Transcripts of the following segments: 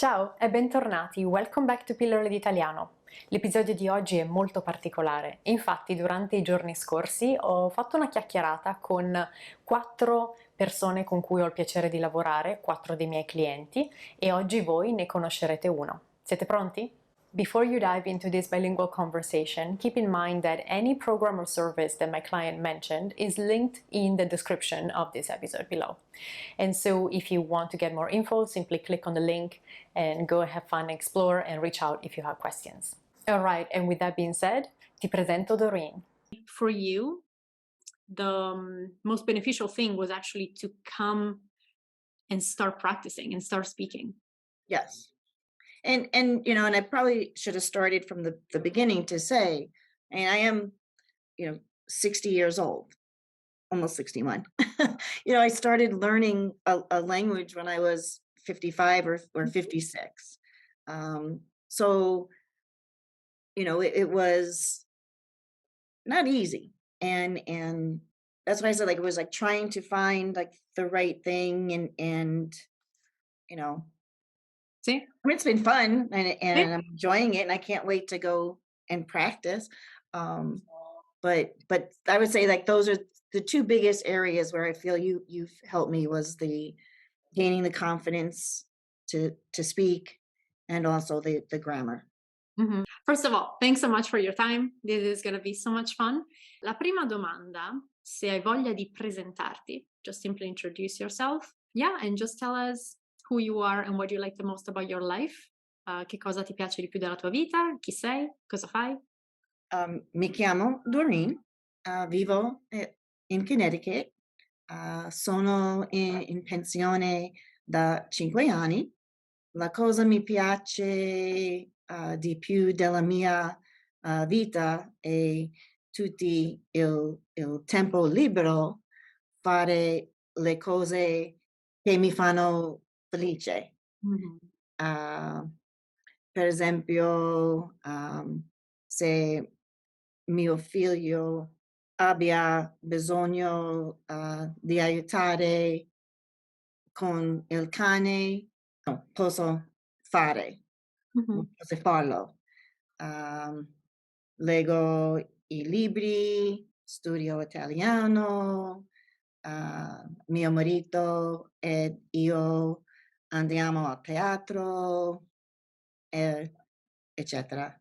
Ciao e bentornati, welcome back to Pillole d'Italiano. L'episodio di oggi è molto particolare, infatti durante i giorni scorsi ho fatto una chiacchierata con 4 persone con cui ho il piacere di lavorare, 4 dei miei clienti, e oggi voi ne conoscerete uno. Siete pronti? Before you dive into this bilingual conversation, keep in mind that any program or service that my client mentioned is linked in the description of this episode below. And so if you want to get more info, simply click on the link and go have fun, explore, and reach out if you have questions. All right, and with that being said, ti presento Doreen. For you, the most beneficial thing was actually to come and start practicing and start speaking. Yes. And and I probably should have started from the beginning to say, and I am, 60 years old, almost 61. I started learning a language when I was 55 or 56. So, it was not easy. And that's why I said, like, it was like trying to find like the right thing and you know See? I mean, it's been fun Yeah. and I'm enjoying it and I can't wait to go and practice. Um, but I would say like those are the two biggest areas where I feel you've helped me was the gaining the confidence to speak and also the grammar. Mhm. First of all, thanks so much for your time. This is going to be so much fun. La prima domanda, se hai voglia di presentarti, just simply introduce yourself. Yeah, and just tell us who you are and what you like the most about your life. Che cosa ti piace di più della tua vita? Chi sei? Cosa fai? Mi chiamo Doreen, vivo in Connecticut, sono in pensione da 5 anni. La cosa mi piace di più della mia vita è tutti il tempo libero fare le cose che mi fanno felice. Mhm. Uh, per esempio, se mio figlio abbia bisogno di aiutare con il cane, no, posso fare, Mhm. posso farlo. Um, leggo i libri, studio italiano, mio marito ed io andiamo a teatro, eccetera.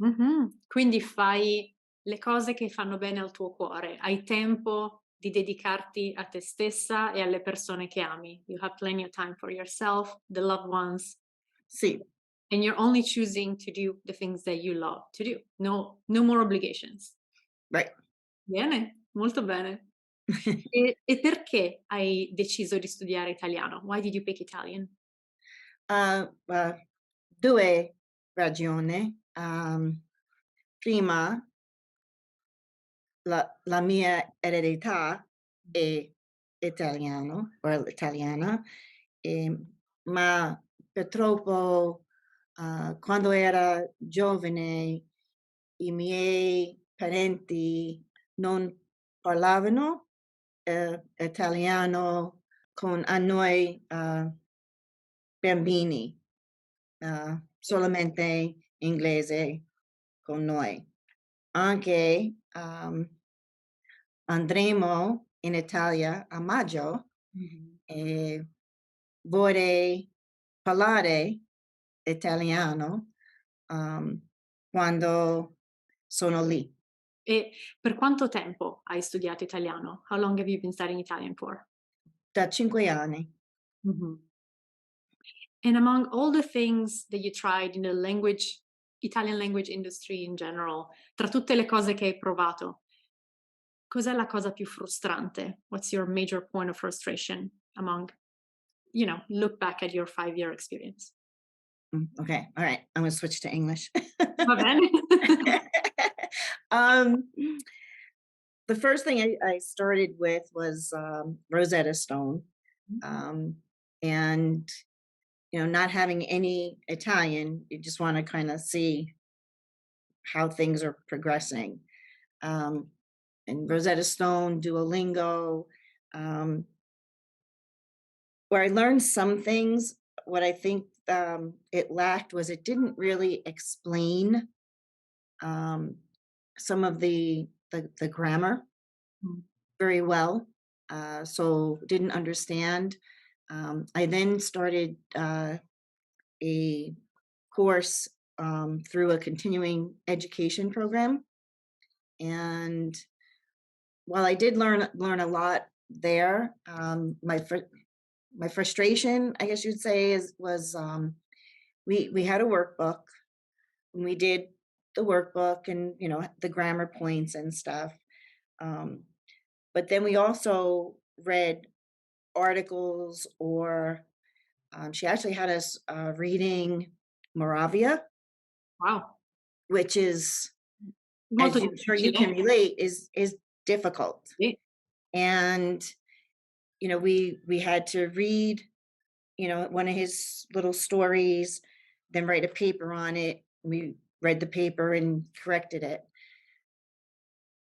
Mhm. Quindi fai le cose che fanno bene al tuo cuore, hai tempo di dedicarti a te stessa e alle persone che ami. You have plenty of time for yourself, the loved ones, Sì, and you're only choosing to do the things that you love to do. No more obligations. right. Bene, molto bene. E perché hai deciso di studiare italiano? Why did you pick Italian? Uh, 2 ragioni. Prima, la mia eredità è italiana, ma purtroppo, quando era giovane i miei parenti non parlavano, italiano con a noi, bambini. Solamente inglese con noi. Anche, andremo in Italia a maggio Mhm. e vorrei parlare italiano, quando sono lì. E per quanto tempo hai studiato italiano? How long have you been studying Italian for? Da 5 anni. Mhm. And among all the things that you tried in the Italian language industry in general, tra tutte le cose che hai provato, cos'è la cosa più frustrante? What's your major point of frustration among, look back at your 5-year experience? Okay, all right, I'm gonna switch to English. Va bene? Um, the first thing I started with was, Rosetta Stone, um, and, not having any Italian, you just wanna kinda see how things are progressing. And Rosetta Stone, Duolingo, um, where I learned some things, what I think it lacked was it didn't really explain um, some of the grammar Mm. very well, so didn't understand. I then started a course through a continuing education program, and while I did learn a lot there, my frustration, I guess you'd say, was we had a workbook and we did the workbook and the grammar points and stuff. Um, but then we also read articles, or she actually had us reading Moravia, Wow. which is, Molto as I'm sure you can difficile. relate, is difficult. Sì. And we had to read one of his little stories, then write a paper on it. We read the paper and corrected it.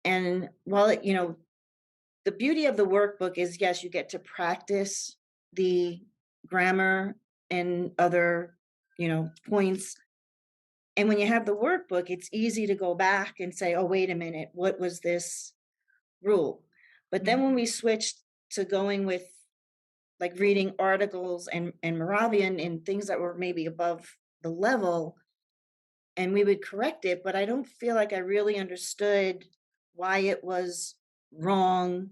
And while the beauty of the workbook is, yes, you get to practice the grammar and other points. And when you have the workbook, it's easy to go back and say, oh, wait a minute, what was this rule? But then when we switched to going with like reading articles and Moravian and things that were maybe above the level, and we would correct it, but I don't feel like I really understood why it was wrong,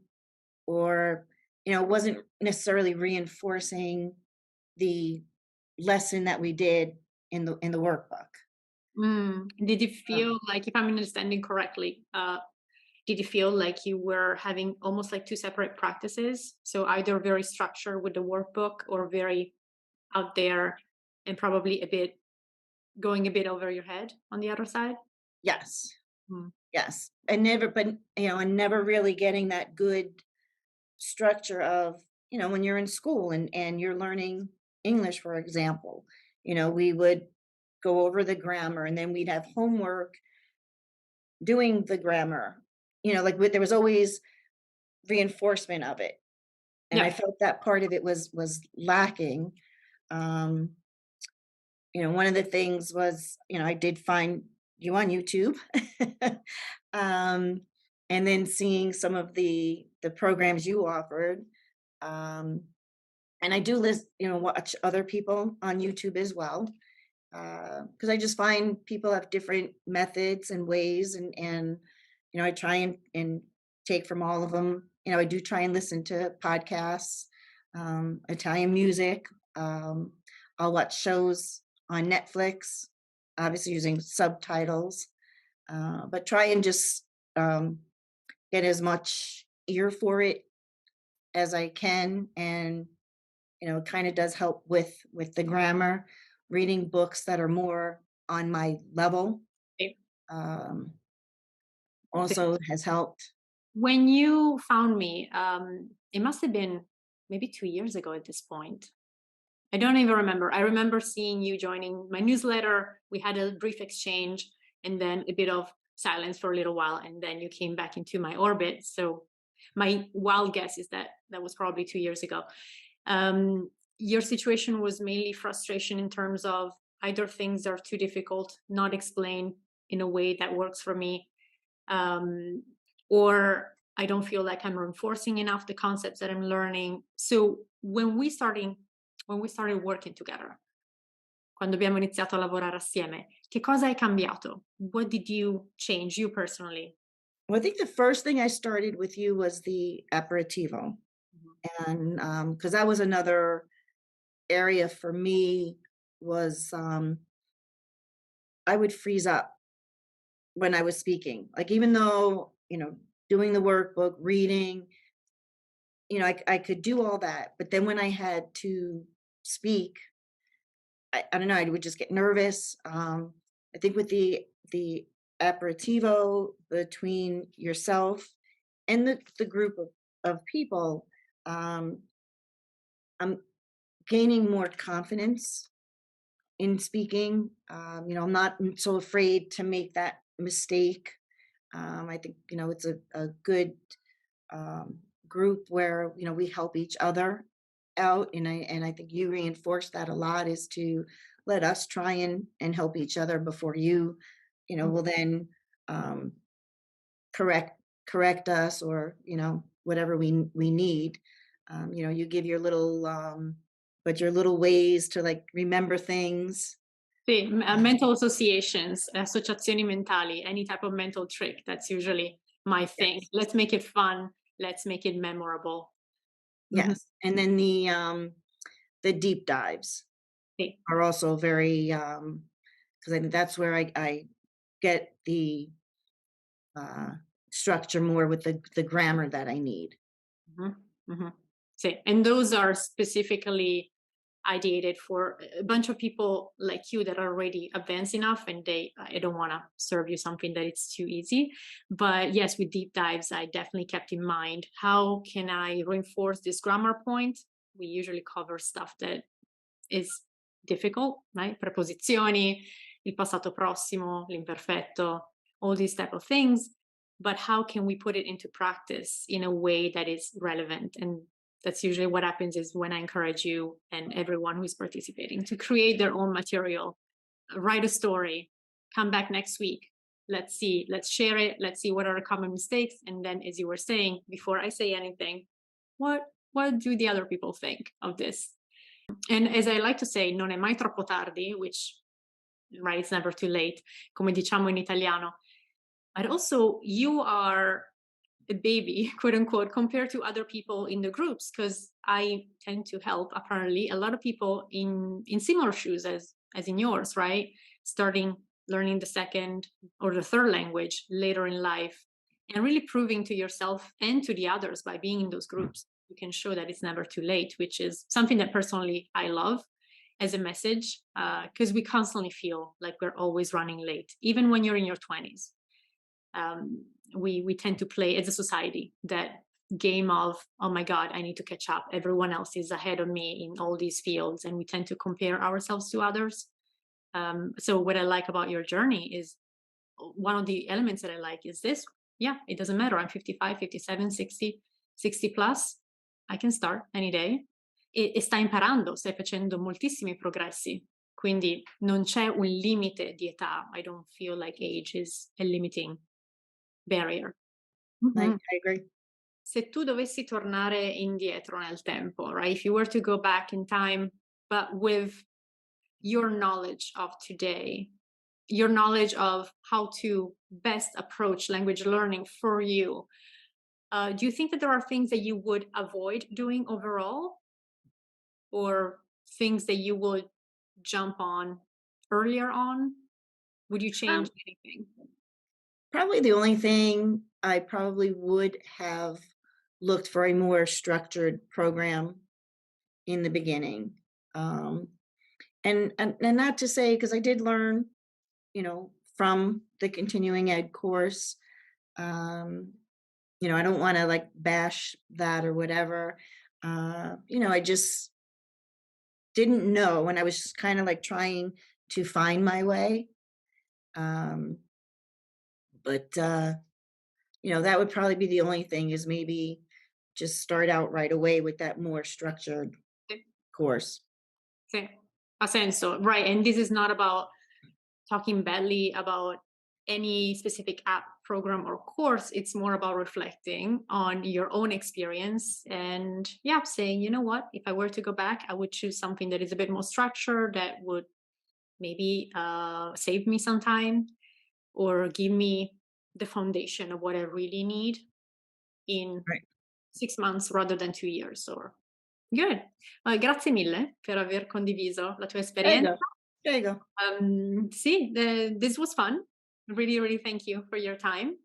or wasn't necessarily reinforcing the lesson that we did in the workbook. Did you Uh, feel like, if I'm understanding correctly, did you feel like you were having almost like two separate practices? So either very structured with the workbook or very out there and probably going a bit over your head on the other side? yes, Mm. yes, and never really getting that good structure of when you're in school and you're learning English, for example. We would go over the grammar, and then we'd have homework doing the grammar. Like there was always reinforcement of it, and I Yeah. felt that part of it was lacking. um One of the things was, I did find you on YouTube. um and then seeing some of the programs you offered. um and I do watch other people on YouTube as well, because I just find people have different methods and ways, and I try and take from all of them. I do try and listen to podcasts, Italian music. um, I'll watch shows on Netflix, obviously using subtitles, but try and just um, get as much ear for it as I can. And it kind of does help with the grammar. Reading books that are more on my level Okay. um, also has helped. When you found me, it must have been maybe 2 years ago at this point. I don't even remember. I remember seeing you joining my newsletter. We had a brief exchange and then a bit of silence for a little while. And then you came back into my orbit. So my wild guess is that that was probably 2 years ago. Your situation was mainly frustration in terms of either things are too difficult, not explained in a way that works for me, um, or I don't feel like I'm reinforcing enough the concepts that I'm learning. So when we started working together, quando abbiamo iniziato a lavorare assieme, che cosa hai cambiato? What did you change, you personally? Well, I think the first thing I started with you was the aperitivo, and because that was another area for me, was I would freeze up when I was speaking. Like, even though doing the workbook, reading, I could do all that, but then when I had to speak, I don't know, I would just get nervous. I think with the aperitivo, between yourself and the group of people, um, I'm gaining more confidence in speaking. I'm not so afraid to make that mistake. I think it's a good um, group where we help each other. out, and I think you reinforce that a lot, is to let us try and help each other before you will then um, correct us, or whatever we need. You give your little but your little ways to like remember things. Sì, mental associations, associazioni mentali, any type of mental trick, that's usually my thing. Yes. Let's make it fun, let's make it memorable. Mhm. Yes, and then the deep dives Sì. are also very, because I think that's where I get the structure more with the grammar that I need. Mhm, mhm. Sì, and those are specifically ideated for a bunch of people like you that are already advanced enough, and I don't want to serve you something that it's too easy. But yes, with deep dives, I definitely kept in mind, how can I reinforce this grammar point? We usually cover stuff that is difficult, right? Preposizioni, il passato prossimo, l'imperfetto, all these type of things. But how can we put it into practice in a way that is relevant? And that's usually what happens is when I encourage you and everyone who is participating to create their own material, write a story, come back next week. Let's see, let's share it. Let's see what are the common mistakes. And then, as you were saying, before I say anything, what do the other people think of this? And as I like to say, non è mai troppo tardi, which, right, it's never too late, come diciamo in italiano. But also, you are a baby, quote unquote, compared to other people in the groups, because I tend to help, apparently, a lot of people in similar shoes as in yours, right? Starting learning the second or the third language later in life, and really proving to yourself and to the others by being in those groups, you can show that it's never too late, which is something that personally I love as a message, because we constantly feel like we're always running late, even when you're in your 20s. We tend to play as a society that game of, oh my God, I need to catch up. Everyone else is ahead of me in all these fields, and we tend to compare ourselves to others. So what I like about your journey is, one of the elements that I like is this. Yeah, it doesn't matter. I'm 55, 57, 60 plus. I can start any day. E stai imparando, stai facendo moltissimi progressi. Quindi non c'è un limite di età. I don't feel like age is a limiting barrier. I agree. Se tu dovessi tornare indietro nel tempo, right? If you were to go back in time, but with your knowledge of today, your knowledge of how to best approach language learning for you, do you think that there are things that you would avoid doing overall, or things that you would jump on earlier on? Would you change anything? Probably the only thing I probably would have looked for a more structured program in the beginning. And not to say, because I did learn, from the continuing ed course. I don't want to like bash that or whatever. I just didn't know when I was kind of like trying to find my way. But that would probably be the only thing, is maybe just start out right away with that more structured course. Sì, ha senso, right? And this is not about talking badly about any specific app, program, or course. It's more about reflecting on your own experience and, yeah, saying, you know what, if I were to go back, I would choose something that is a bit more structured, that would maybe save me some time, or give me the foundation of what I really need in Right. 6 months rather than 2 years. Or good. Grazie mille per aver condiviso la tua There you esperienza. go. There you go. Sì, this was fun. Really, really thank you for your time.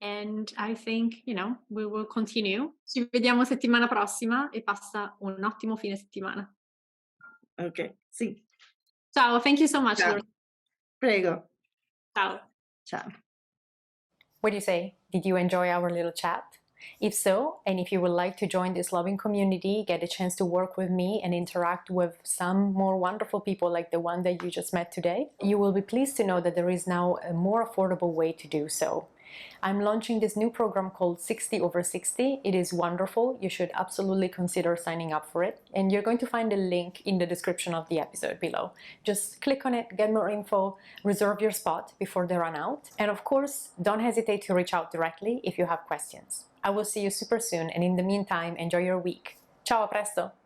And I think, we will continue. Ci vediamo settimana prossima, e passa un ottimo fine settimana. Okay. See. Ciao, thank you so much, Ciao. Doreen. Prego. Ciao. Ciao. What do you say? Did you enjoy our little chat? If so, and if you would like to join this loving community, get a chance to work with me and interact with some more wonderful people like the one that you just met today, you will be pleased to know that there is now a more affordable way to do so. I'm launching this new program called 60 over 60. It is wonderful. You should absolutely consider signing up for it. And you're going to find a link in the description of the episode below. Just click on it, get more info, reserve your spot before they run out. And of course, don't hesitate to reach out directly if you have questions. I will see you super soon, and in the meantime, enjoy your week. Ciao, a presto!